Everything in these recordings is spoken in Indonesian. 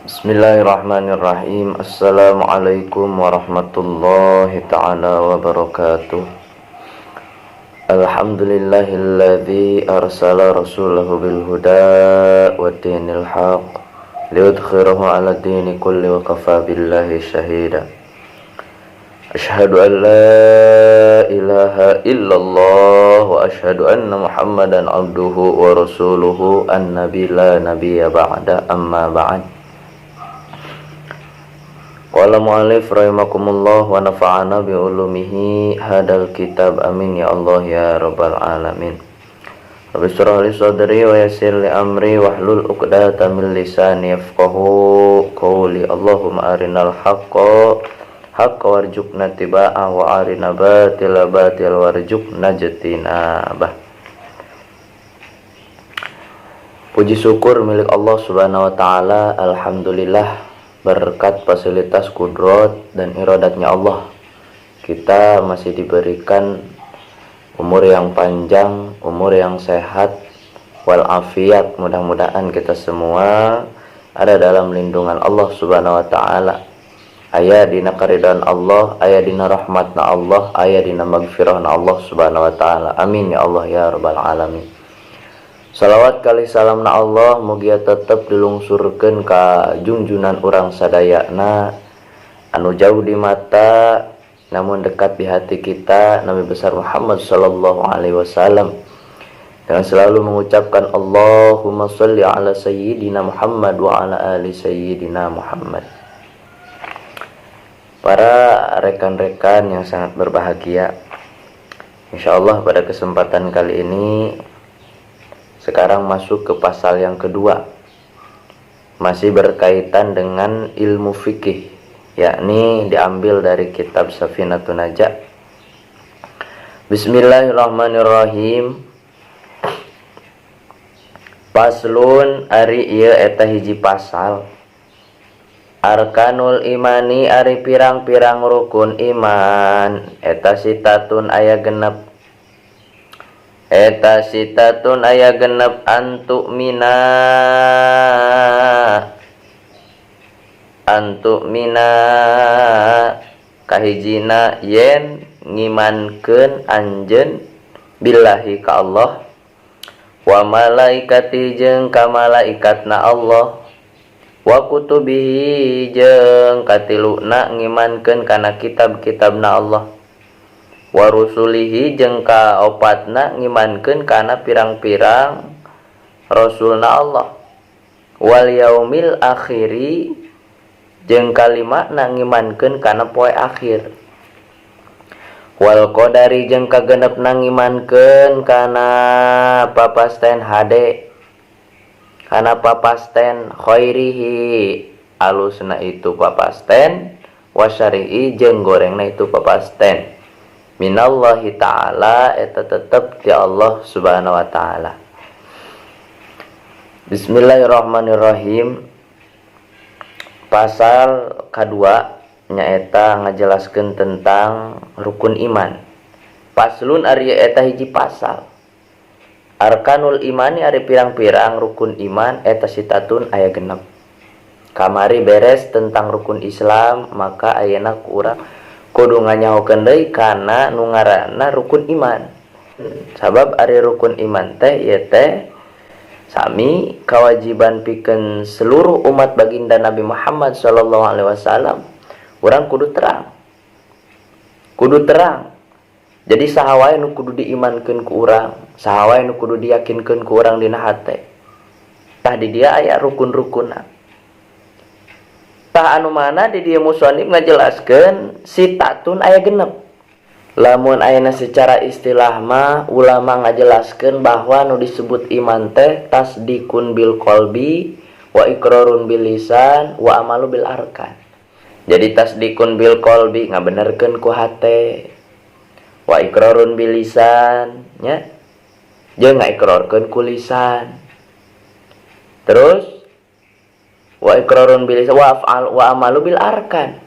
Bismillahirrahmanirrahim. Assalamualaikum warahmatullahi ta'ala wabarakatuh. Alhamdulillahilladzi arsala rasulahu bilhuda wa dinil haq liyudkhirahu ala dini kulli wa kafa billahi syahida. Ashhadu an la ilaha illallah wa ashhadu anna muhammadan abduhu wa rasuluhu an-nabi la nabiyya ba'da amma ba'd. Qala mu'allif rahimakumullah wa nafa'ana bi ulumihi hadal kitab amin ya Allah ya rabbal alamin. Rabbi shrah li sadri wa yassir li amri wahlul 'uqdatam min lisani yafqahu qawli. Allahumma arinal haqqa haqqa warzuqna tiba'ah wa arina batila batil warzuqna ijtinabah. Puji syukur milik Allah Subhanahu wa taala. Alhamdulillah, berkat fasilitas kudrat dan iradatnya Allah, kita masih diberikan umur yang panjang, umur yang sehat, walafiat. Mudah-mudahan kita semua ada dalam lindungan Allah Subhanahu wa ta'ala. Aya dina karidaan Allah, aya dina rahmatna Allah, aya dina magfirahna Allah Subhanahu wa ta'ala. Amin ya Allah ya rabbal alamin. Salawat kali salamna Allah mugia tetep dilungsurkeun ka junjunan urang sadayana anu jauh di mata namun dekat di hati kita, Nabi besar Muhammad sallallahu alaihi wasallam, dengan selalu mengucapkan Allahumma sholli ala sayyidina Muhammad wa ala ali sayyidina Muhammad. Para rekan-rekan yang sangat berbahagia, insyaallah pada kesempatan kali ini sekarang masuk ke pasal yang kedua, masih berkaitan dengan ilmu fikih, yakni diambil dari kitab Safinatun Najah. Bismillahirrahmanirrahim. Paslun ari ieu eta hiji pasal. Arkanul imani ari pirang-pirang rukun iman, eta sitatun aya genep. Eta sitatun aya genep antuk mina kahijina yen ngimankeun anjeun billahi ka Allah, wa malaikati jeung ka malaikatna Allah, wa kutubihi jeung katiluna ngimankeun kana kitab-kitabna Allah, wa rusulihi jeung ka opatna ngimankeun kana pirang-pirang rasulna Allah, wal yaumil akhiri jeung kalimatna ngimankeun kana poe akhir, wal qadari jeung kagenepna ngimankeun kana papasten hade, kana papasten khairihi alusna itu papasten, wa syari'i jeung gorengna itu papasten, minallahi ta'ala eta tetep ti Allah Subhanahu wa ta'ala. Bismillahirrahmanirrahim. Pasal kedua nyaeta ngajelaskeun tentang rukun iman. Paslun ari eta hiji pasal. Arkanul imani ari pirang-pirang rukun iman, eta sitatun aya genep. Kamari beres tentang rukun Islam, maka ayeuna ku urang kudu nganyahokeun deui kana nu ngaranna rukun iman. Sabab ari rukun iman teh ieu teh sami kewajiban pikeun seluruh umat baginda Nabi Muhammad sallallahu alaihi wasallam. Urang kudu terang. Jadi saha wae nu kudu diimankeun ku urang, saha wae nu kudu diyakinkeun ku urang dina hate. Tah di dieu aya rukun-rukunna. Tah anu mana di dieu musannif ngajelaskeun sitatun aya genep. Lamun ayeuna secara istilah mah ulama ngajelaskeun bahwa nu disebut iman teh tasdikun bil qalbi wa iqrarun bil lisan wa amalu bil arkan. Jadi tasdikun bil qalbi ngabenerkeun ku hate, wa iqrarun bil lisan nya jeung ngaiqrarkeun ku lisan. Terus wa iqrarun bil lisan wa amalu bil arkan.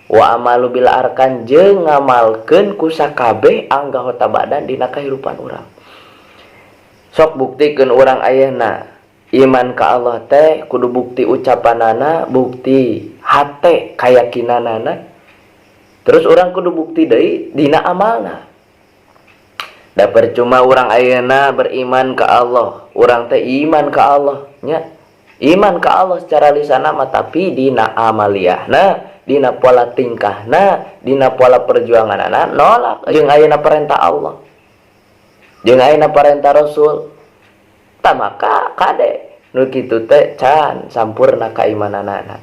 Wa amalu bil arkan jeung ngamalkeun ku sakabeh anggota badan dina kahirupan urang. Sok buktikeun urang ayeuna iman ka Allah teh kudu bukti ucapanana, bukti hate keyakinanana. Terus orang kudu bukti deui dina amalna. Da percuma orang ayeuna beriman ka Allah, orang teh iman ka Allah nya. Iman ka Allah secara lisanna mah tapi dina amaliyahna, dina pola tingkahna, dina pola perjuanganna nolak jeung ayeuna perintah Allah. Jeung ayeuna perintah Rasul. Tah maka kade nu kitu teh can sampurna kaimananana.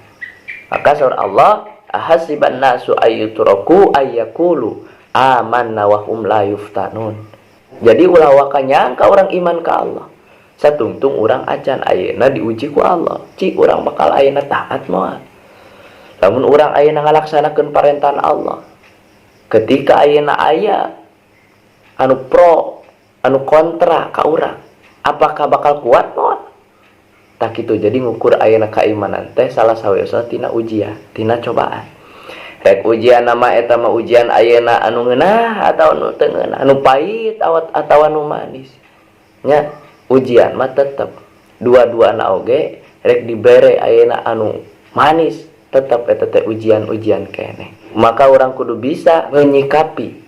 Maka surah Allah, ahasiban nasu ayyutraku ayyakulu amanna wa hum la yuftanun. Jadi ulah wakanya ka orang iman ka Allah. Satungtung orang acan ayeuna diuji ku Allah. Cik orang bakal ayeuna taat moal. Lamun orang ayeuna ngalaksanakeun parentan Allah. Ketika ayeuna aya anu pro, anu kontra ka urang, apakah bakal kuat moal? Tak kitu jadi ngukur ayeuna kaimanan teh salah saweusna tina ujian, tina cobaan. Rek ujian nama eta mah ujian ayeuna anu ngeunah atawa anu teu ngeunah, anu pahit atawa anu manis. Nya ujian mah tetep dua-duana oge rek dibere ayeuna anu manis, tetep eta teh ujian-ujian keneh. Maka orang kudu bisa menyikapi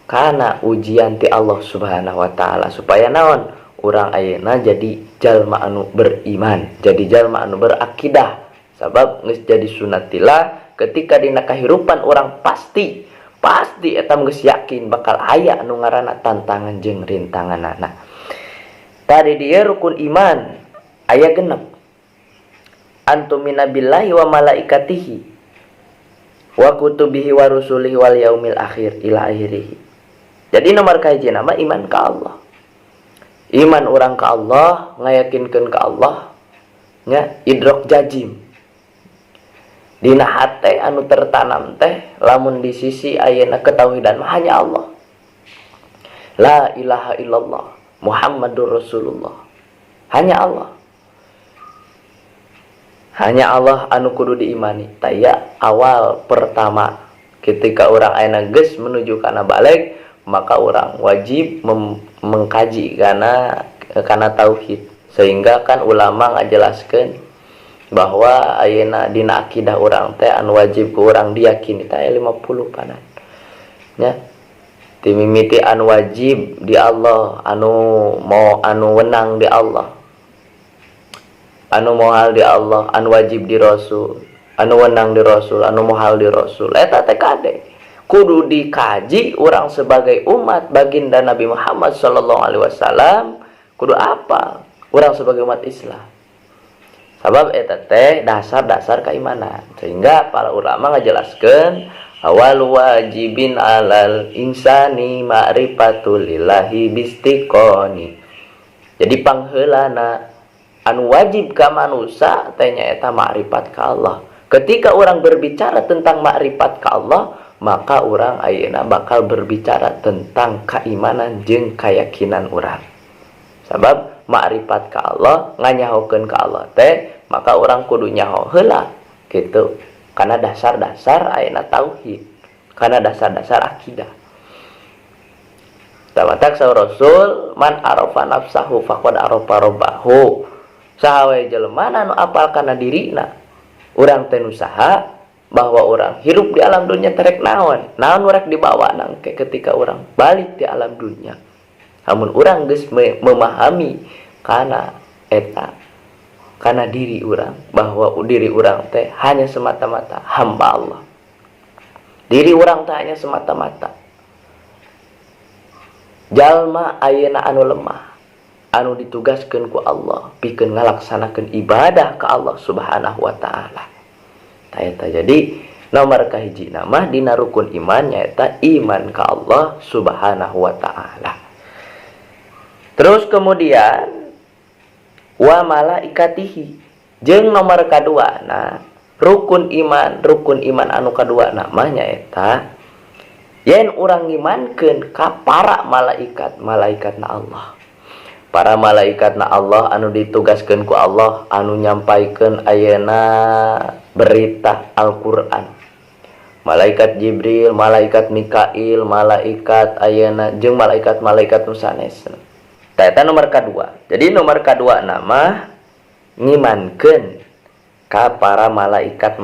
kana ujian ti Allah Subhanahu wa taala supaya naon? Urang ayeuna jadi jalma anu beriman, jadi jalma anu berakidah. Sabab geus jadi sunnatillah ketika dina kahirupan orang pasti eta geus yakin bakal aya anu ngaranna tantangan jeung rintanganana. Tadi dia rukun iman aya 6. Antumina billahi wa malaikatihi wa kutubihi wa rusulihi wal yaumil akhir ila akhirih. Jadi nomor kahiji nama iman ka Allah. Iman orang ka Allah, ngayakinkeun ka Allah nya idrok jazim. Dina hate anu tertanam teh lamun di sisi ayeuna ketauhidan mah hanya Allah. La ilaha illallah Muhammadur Rasulullah. Hanya Allah. Hanya Allah anu kudu diimani. Taya awal pertama ketika orang ayeuna geus menuju kana balik, maka orang wajib mengkaji kana tauhid. Sehingga kan ulama ngajelaskeun bahwa ayeuna dina akidah orang teh anu wajib ku urang diyakini teh 50 panan. Nya timimiti anu wajib di Allah, anu wenang di Allah, anu moal di Allah, anu wajib di Rasul, anu wenang di Rasul, anu moal di Rasul. Eta teh kade kudu dikaji orang sebagai umat baginda Nabi Muhammad sallallahu alaihi wasallam kudu apa orang sebagai umat Islam. Sabab eta teh dasar-dasar keimanan. Sehingga para ulama ngajelaskeun awal wajibin alal insani ma'rifatul lillahi bistiqoni. Jadi pangheulana anu wajib ka manusia teh nyaeta ma'rifat ka Allah. Ketika orang berbicara tentang ma'rifat ka Allah, maka orang ayeuna bakal berbicara tentang keimanan jeung keyakinan orang. Sabab ma'rifat ka Allah nganyahokeun ka Allah teh, maka orang kudu nyaho heula kitu. Karena dasar-dasar ayeuna tauhid, karena dasar-dasar akidah. Tamatak saur Rasul, man arafa nafsahu faqad arafa rabbahu. Saha we jelema anu apal kana dirina, urang teh nusaha bahwa orang hirup di alam dunia terek naon rek dibawa nangke ketika orang balik di alam dunia. Namun orang geus memahami kana eta, karena diri orang, bahwa diri orang teh hanya semata-mata hamba Allah. Diri orang teh hanya semata-mata jalma ayeuna anu lemah, anu ditugaskeun ku Allah pikeun ngalaksanakeun ibadah ka Allah Subhanahu wa taala. Tah eta jadi nomor kahiji nama dina rukun iman nyaeta iman ka Allah Subhanahu wa taala. Terus kemudian wa malaikatihi jeung nomor kadua rukun iman anu kadua namanya eta yen urang ngimankeun ka para malaikatna Allah. Para malaikatna Allah anu ditugaskeun ku Allah anu nyampaikeun ayeuna berita Al-Qur'an. Malaikat Jibril, malaikat Mikail, malaikat ayeuna jeung malaikat-malaikat nu sanesna. Eta nomor kedua. Jadi nomor kedua nama ngimankeun ka para malaikat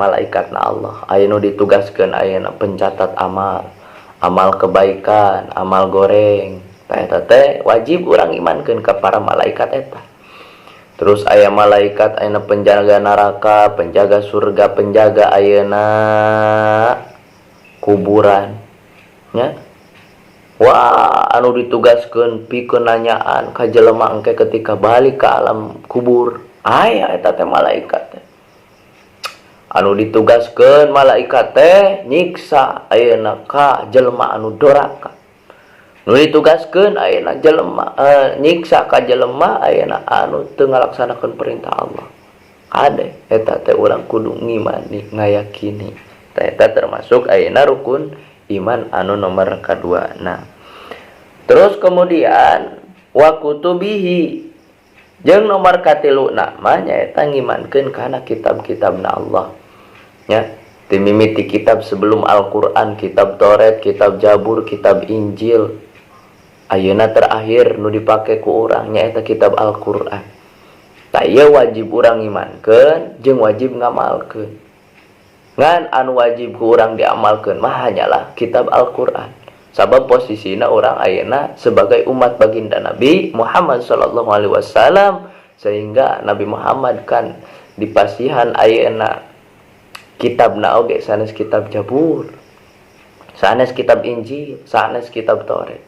na Allah. Ayeuna ditugaskeun ayeuna pencatat amal, amal kebaikan, amal goreng. Eta teh wajib urang imankeun ka para malaikat eta. Terus aya malaikat ayeuna penjaga neraka, penjaga surga, penjaga ayeuna kuburan. Nya. Wah, anu ditugaskeun pikeun nanyaan ka jelema engke ketika balik ke alam kubur. Aya eta teh malaikat teh. Anu ditugaskeun malaikat teh nyiksa ayeuna ka jelema anu doraka. Nu ditugaskeun ayeuna jelema nyiksa ka jelema ayeuna anu teu ngalaksanakeun perintah Allah. Ade eta teh urang kudu ngimani ngayakini. Eta termasuk ayeuna rukun iman anu nomor kedua. Nah, terus kemudian wa kutubihi jeung nomor katilu nama nyaeta ngimankeun kana kitab-kitabna Allah. Ya, timimiti kitab sebelum Al-Qur'an, kitab Taurat, kitab Zabur, kitab Injil. Ayeuna terakhir nu dipake ku urang nyaeta kitab Al-Qur'an. Tah ieu wajib urang imankeun jeung wajib ngamalkeun. Ngan anu wajib ku urang diamalkeun mah hanyalah kitab Al-Qur'an. Sabab posisina urang ayeuna sebagai umat baginda Nabi Muhammad sallallahu alaihi wasallam, sehingga Nabi Muhammad kan dipasihan ayeuna kitabna oge sanes kitab Zabur, sanes kitab Injil, sanes kitab Taurat.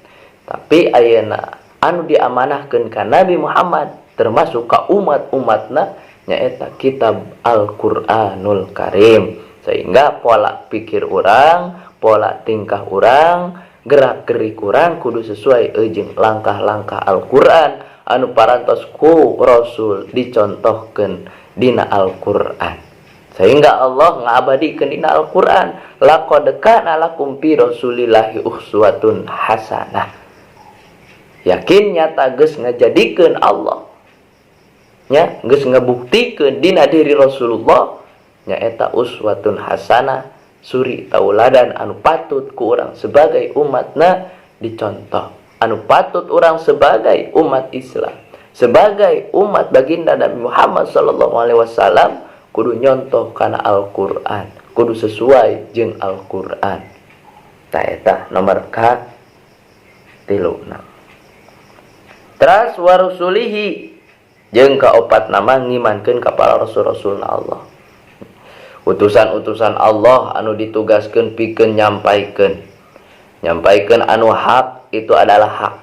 Tapi ayeuna anu diamanahkeun ka Nabi Muhammad termasuk ka umat-umatna nyaeta kitab Al-Qur'anul Karim. Sehingga pola pikir orang, pola tingkah orang, gerak-gerik orang kudu sesuai jeung langkah-langkah Al-Qur'an anu parantos ku Rasul dicontohkeun dina Al-Qur'an. Sehingga Allah ngabadikeun dina Al-Qur'an, laqad kana lakum fi Rasulillahi uswatun hasanah. Yakin nyata geus ngajadikeun Allah nya geus ngabuktikeun dina diri Rasulullah nyaeta uswatun hasanah, suri tauladan anu patut ku urang sebagai umatna dicontoh, anu patut urang sebagai umat Islam, sebagai umat baginda Nabi Muhammad sallallahu alaihi wasallam kudu nyontoh kana Al-Qur'an, kudu sesuai jeung Al-Qur'an. Tah eta nomor ka-3. Teras warusulihi jeung kaopat nama ngimankeun ka para rasul-rasulna Allah. Utusan-utusan Allah anu ditugaskeun pikeun nyampaikeun anu hak itu adalah hak,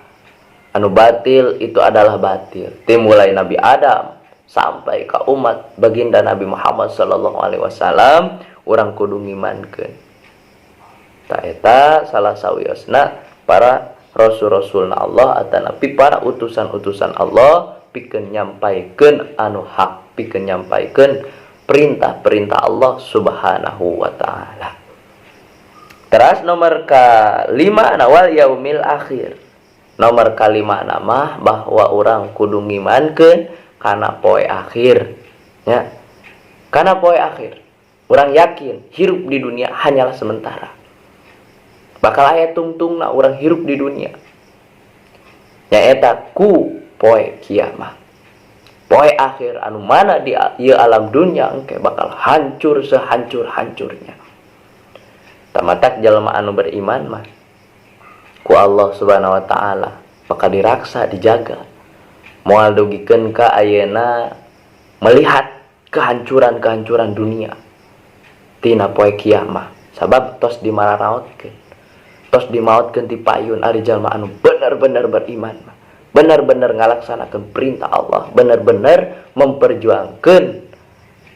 anu batil itu adalah batil. Dimulai Nabi Adam sampai ka umat baginda Nabi Muhammad sallallahu alaihi wasallam urang kudu ngimankeun. Ta eta salah sawiosna para rasul-rasulna Allah atanapi para utusan-utusan Allah pikeun nyampaikeun anu hak, pikeun nyampaikeun perintah-perintah Allah subhanahu wa ta'ala. Teras nomor ka-5 wal yaumil akhir. Nomor ka-5 nama bahwa orang kudu ngimankeun kana poe akhir. Ya. Kana poe akhir. Orang yakin hirup di dunia hanyalah sementara. Bakal aya tungtungna orang hirup di dunia. Nyaeta ku poe kiamat. Poe akhir anu mana di ieu alam dunia engke bakal hancur sehancur-hancurnya. Tamatak jalma anu beriman mah ku Allah Subhanahu wa taala bakal diraksa, dijaga. Moal dugikeun ka ayeuna melihat kehancuran-kehancuran dunia tina poe kiamah. Sabab tos dimararaotkeun. Tos dimaotkeun ti payun ari jalma anu bener-bener beriman mah. Benar-benar ngalaksanakan perintah Allah, benar-benar memperjuangkan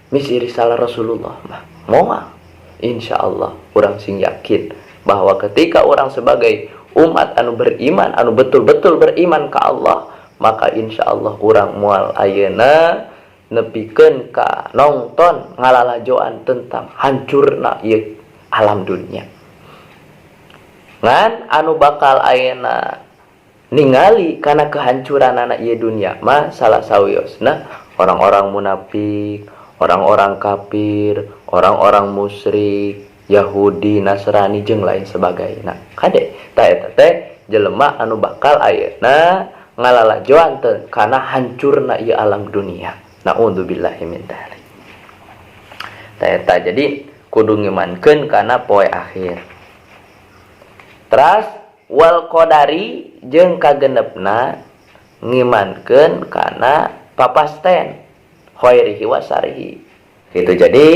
misi risalah Rasulullah mah moal insyaallah urang sing yakin bahwa ketika orang sebagai umat anu beriman, anu betul-betul beriman ke Allah, maka insyaallah urang moal ayeuna nepikeun ka nongton ngalalajoan tentang hancurna ieu alam dunia. Ngan anu bakal ayeuna ningali karena kehancuran anak ieu dunia mah salah sawiosna orang-orang munafik, orang-orang kafir, orang-orang musyrik, Yahudi, Nasrani jeung lain sebagainya. Kade ta eta teh jelema anu bakal ayeuna ngalalajoan teu kana hancurna ieu alam dunia. Naudzubillahi min dzalik. Eta jadi kudu ngimankeun kana poe akhir. Teras wal qadari jeung kagenepna ngimankeun kana papasten khairihi wa syarrihi. Gitu. Jadi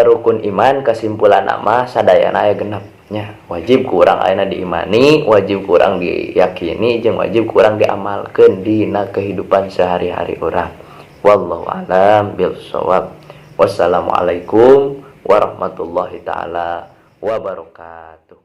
rukun iman kesimpulan nama sadayana aya genepnya. Wajib kurang ayeuna diimani, wajib kurang diyakini, jeung wajib kurang diamalkeun dina kehidupan sehari-hari urang. Wallahu a'lam bishawab. Wassalamualaikum warahmatullahi taala wabarakatuh.